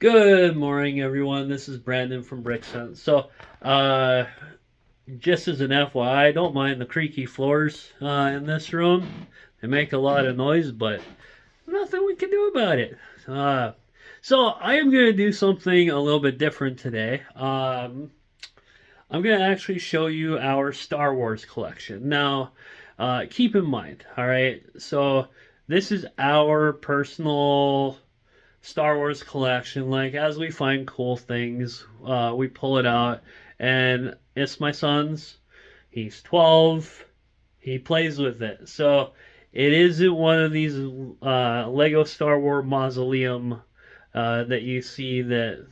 Good morning, everyone. This is Brandon from BrickSense. Uh, just as an FYI, I don't mind the creaky floors in this room. They make a lot of noise, but nothing we can do about it. Uh, I am going to do something a little bit different today. I'm going to actually show you our Star Wars collection. Now, keep in mind, all right? This is our personal Star Wars collection. Like, as we find cool things, we pull it out, and it's my son's. He's 12. He plays with it. So it isn't one of these Lego Star Wars mausoleum that you see that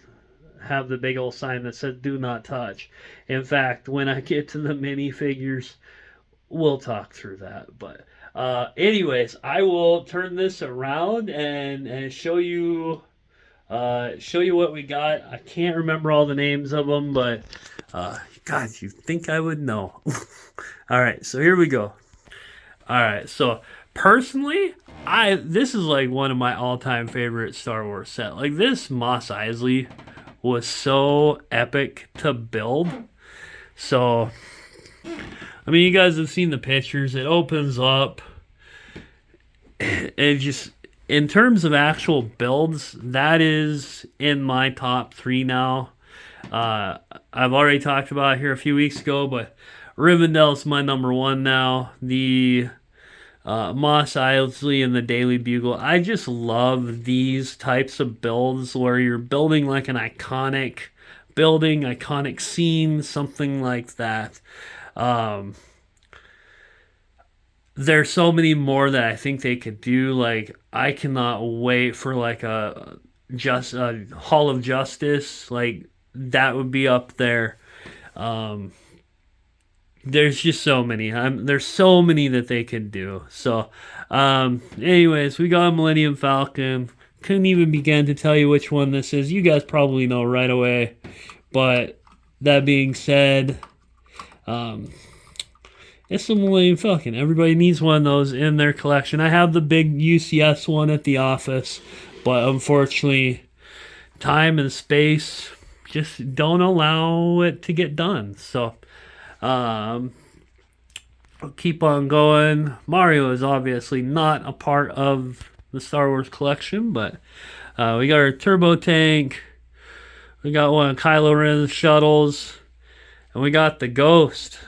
have the big old sign that says "Do not touch." In fact, when I get to the minifigures, we'll talk through that. But anyways, I will turn this around and show you what we got. I can't remember all the names of them, but God, you think I would know? All right, so here we go. All right, so personally, I this is like one of my all-time favorite Star Wars set. Like this Mos Eisley was so epic to build. So I mean, you guys have seen the pictures. It opens up. It just in terms of actual builds, that is in my top three now. I've already talked about it here a few weeks ago, but Rivendell's my number one now. The Mos Eisley and the Daily Bugle. I just love these types of builds where you're building like an iconic building, iconic scene, something like that. Um, there's so many more that I think they could do. Like I cannot wait for like a Hall of Justice. Like that would be up there. Um, there's just so many. There's so many that they could do. Anyways, we got a Millennium Falcon. Couldn't even begin to tell you which one this is. You guys probably know right away. But that being said, um, it's the Millennium Falcon. Everybody needs one of those in their collection. I have the big UCS one at the office, but unfortunately, time and space just don't allow it to get done. Um, I'll keep on going. Mario is obviously not a part of the Star Wars collection, but we got our turbo tank. We got one of Kylo Ren's shuttles, and we got the Ghost.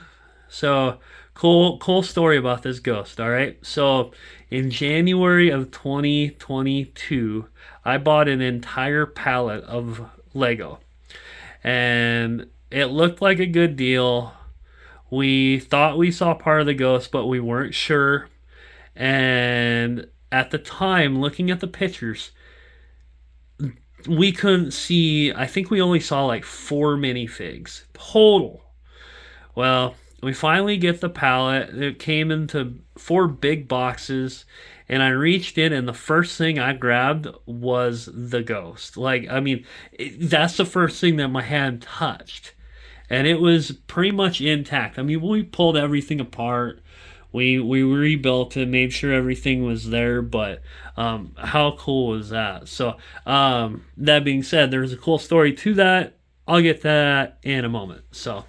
So cool story about this Ghost. All right, so in January of 2022, I bought an entire pallet of Lego, and it looked like a good deal. We thought we saw part of the Ghost, but we weren't sure. And at the time, looking at the pictures, we couldn't see. I think we only saw like 4 minifigs total. Well, we finally get the pallet. It came into 4 big boxes, and I reached in, and the first thing I grabbed was the Ghost. Like, I mean, that's the first thing that my hand touched, and it was pretty much intact. I mean, we pulled everything apart. We rebuilt it, made sure everything was there, but how cool was that? That being said, there's a cool story to that. I'll get to that in a moment. So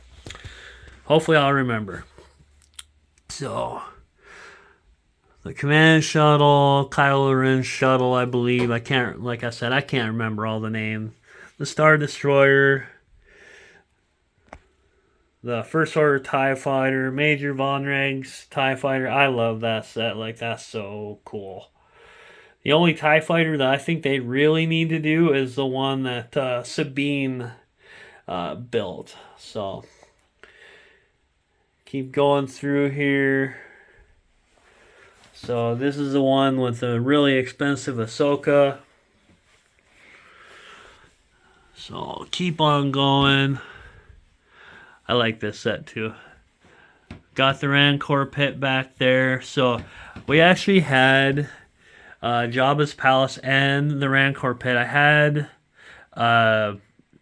hopefully I'll remember. So the command shuttle, Kylo Ren shuttle, I believe. I can't, like I said, I can't remember all the names. The Star Destroyer, the First Order TIE Fighter, Major Von Reg's TIE Fighter. I love that set. Like, that's so cool. The only TIE Fighter that I think they really need to do is the one that Sabine built. So, keep going through here. So, this is the one with the really expensive Ahsoka. So, keep on going. I like this set too. Got the Rancor pit back there. So we actually had Jabba's palace and the Rancor pit. I had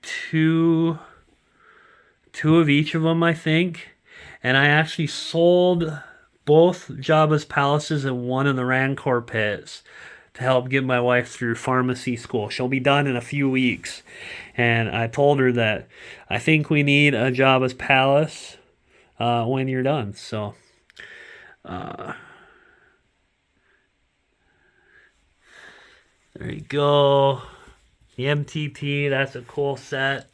two of each of them, I think, and I actually sold both Jabba's palaces and one of the Rancor pits to help get my wife through pharmacy school. She'll be done in a few weeks. And I told her that I think we need a Jabba's Palace when you're done. So, there you go. The MTT, that's a cool set.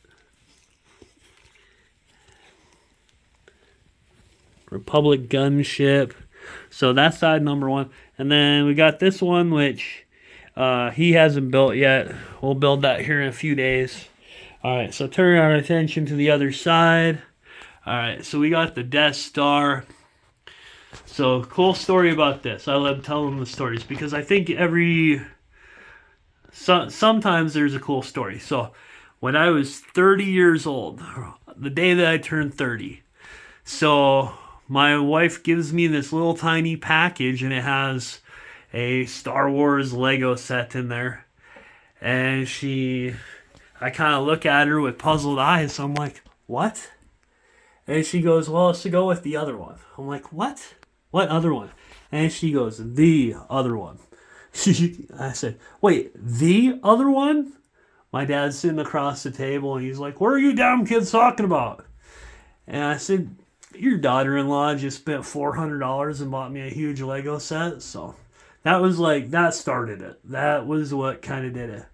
Republic gunship. So that's side number one. And then we got this one, which he hasn't built yet. We'll build that here in a few days. All right, so turning our attention to the other side. All right, so we got the Death Star. So cool story about this. I love telling the stories because I think sometimes there's a cool story. So when I was 30 years old, the day that I turned 30, so my wife gives me this little tiny package and it has a Star Wars Lego set in there. And I kind of look at her with puzzled eyes. So I'm like, what? And she goes, well, it's to go with the other one. I'm like, what? What other one? And she goes, the other one. I said, wait, the other one? My dad's sitting across the table and he's like, what are you damn kids talking about? And I said, your daughter-in-law just spent $400 and bought me a huge Lego set. So that started it. That was what kind of did it.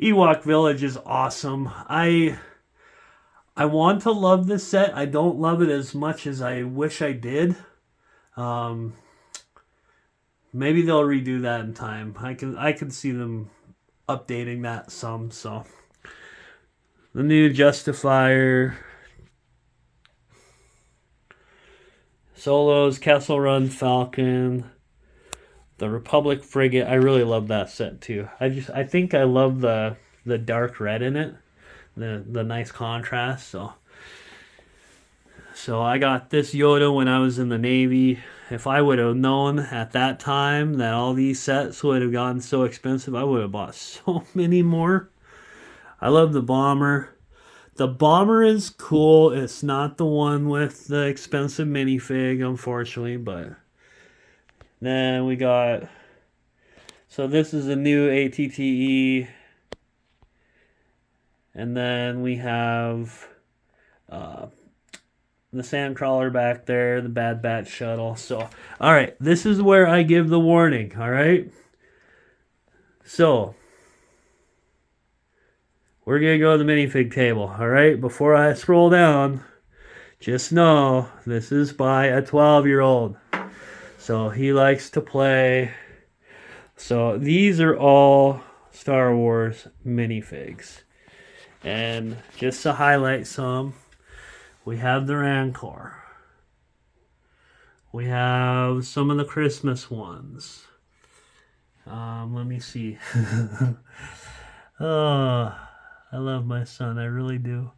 Ewok Village is awesome. I want to love this set. I don't love it as much as I wish I did. Maybe they'll redo that in time. I can see them updating that some. So the new Justifier, Solos, Kessel Run Falcon, the Republic Frigate. I really love that set too. I think I love the dark red in it, the nice contrast. So I got this Yoda when I was in the Navy. If I would have known at that time that all these sets would have gotten so expensive, I would have bought so many more. I love the bomber. The bomber is cool. It's not the one with the expensive minifig, unfortunately, but then we got, so this is a new ATTE, and then we have the Sandcrawler back there, the Bad Batch shuttle. So, all right, this is where I give the warning, all right? So, we're going to go to the minifig table, all right? Before I scroll down, just know this is by a 12-year-old. So, he likes to play. So, these are all Star Wars minifigs. And just to highlight some, we have the Rancor. We have some of the Christmas ones. Let me see. Oh, I love my son. I really do.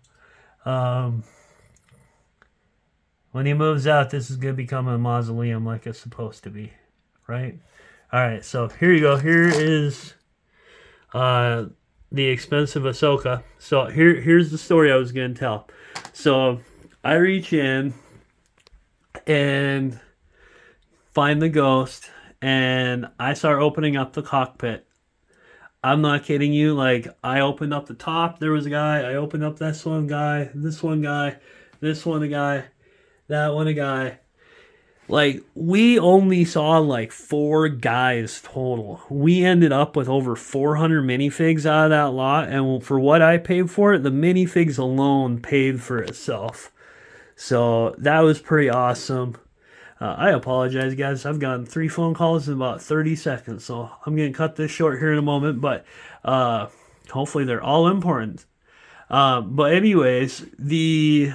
When he moves out, this is going to become a mausoleum like it's supposed to be. Right? All right, so here you go. Here is the expensive Ahsoka. So here's the story I was going to tell. So I reach in and find the ghost, and I start opening up the cockpit. I'm not kidding you. Like, I opened up the top. There was a guy. I opened up this one guy, this one guy, this one a guy, that one a guy. Like, we only saw like 4 guys total. We ended up with over 400 minifigs out of that lot, and for what I paid for it, the minifigs alone paid for itself. So that was pretty awesome. I apologize, guys. I've gotten 3 phone calls in about 30 seconds, so I'm going to cut this short here in a moment, but hopefully they're all important. But anyways, the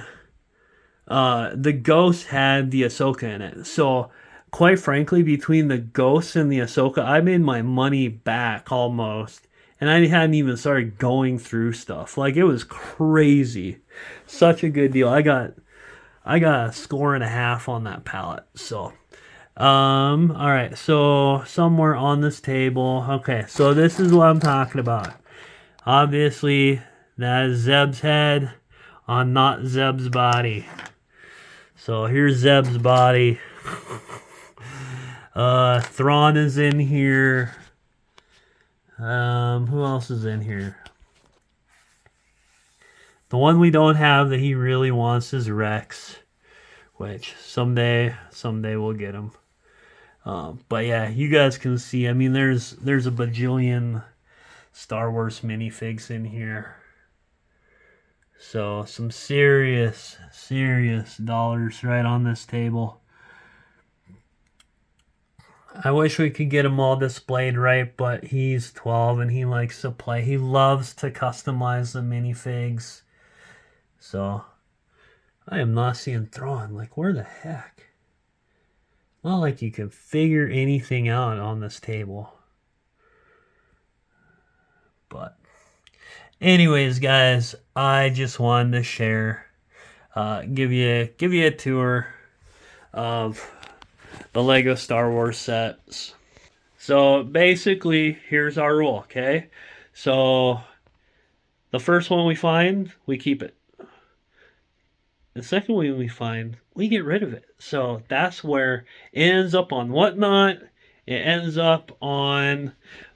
Ghost had the Ahsoka in it. So, quite frankly, between the Ghost and the Ahsoka, I made my money back almost. And I hadn't even started going through stuff. Like, it was crazy. Such a good deal. I got a score and a half on that pallet. So, all right. So, somewhere on this table. Okay, so this is what I'm talking about. Obviously, that is Zeb's head on not Zeb's body. So here's Zeb's body. Thrawn is in here. Who else is in here? The one we don't have that he really wants is Rex, which someday we'll get him. But yeah, you guys can see. I mean, there's a bajillion Star Wars minifigs in here. So some serious dollars right on this table. I wish we could get them all displayed right, but he's 12 and he likes to play. He loves to customize the minifigs. So I am not seeing Thrawn. Like, where the heck? Not like you can figure anything out on this table. But anyways, guys, I just wanted to share, give you a tour of the Lego Star Wars sets. So basically, here's our rule, okay? So the first one we find, we keep it. The second one we find, we get rid of it. So that's where it ends up on Whatnot. It ends up on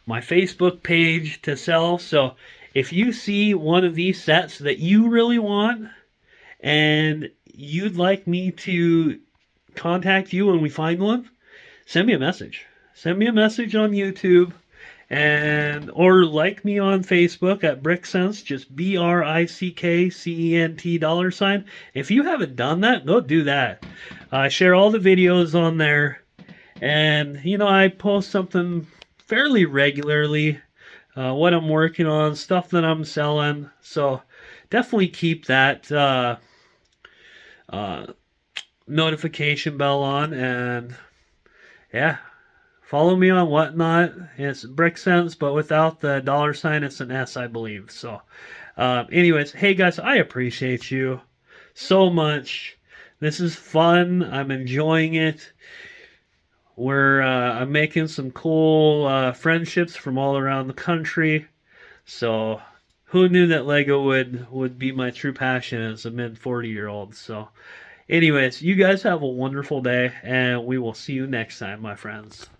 my Facebook page to sell. So if you see one of these sets that you really want and you'd like me to contact you when we find one, send me a message. Send me a message on YouTube and or like me on Facebook at BrickCents, just BRICKCENT $. If you haven't done that, go do that. I share all the videos on there, and I post something fairly regularly. What I'm working on, stuff that I'm selling. So definitely keep that uh, notification bell on, and yeah. Follow me on Whatnot. It's BrickCents, but without the $, it's an S, I believe. So, anyways, hey guys, I appreciate you so much. This is fun. I'm enjoying it. I'm making some cool friendships from all around the country. So, who knew that Lego would be my true passion as a mid 40-year-old? So, anyways, you guys have a wonderful day, and we will see you next time, my friends.